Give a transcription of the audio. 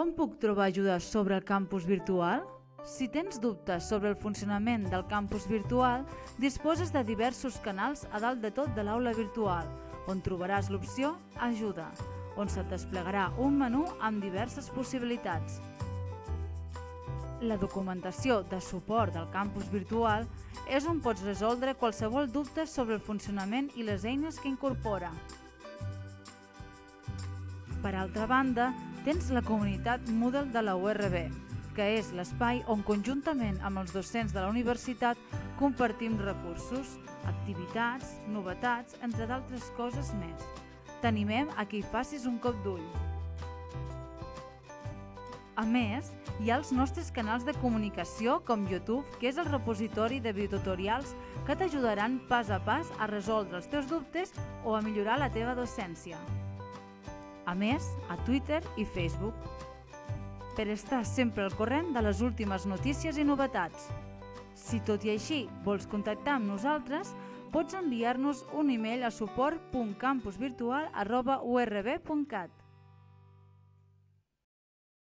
On puc trobar ajuda sobre el campus virtual? Si tens dubtes sobre el funcionament del campus virtual, disposes de diversos canals a dalt de tot de l'aula virtual, on trobaràs l'opció Ajuda, on se't desplegarà un menú amb diverses possibilitats. La documentació de suport del campus virtual és on pots resoldre qualsevol dubte sobre el funcionament i les eines que incorpora. Per altra banda, tens la comunitat Moodle de la URB, que és l'espai on conjuntament amb els docents de la universitat compartim recursos, activitats, novetats, entre d'altres coses més. T'animem a que hi facis un cop d'ull. A més, hi ha els nostres canals de comunicació com YouTube, que és el repositori de videotutorials que t'ajudaran pas a pas a resoldre els teus dubtes o a millorar la teva docència. A més, a Twitter i Facebook, per estar sempre al corrent de les últimes notícies i novetats. Si tot i així vols contactar amb nosaltres, pots enviar-nos un e-mail a suport.campusvirtual@urb.cat.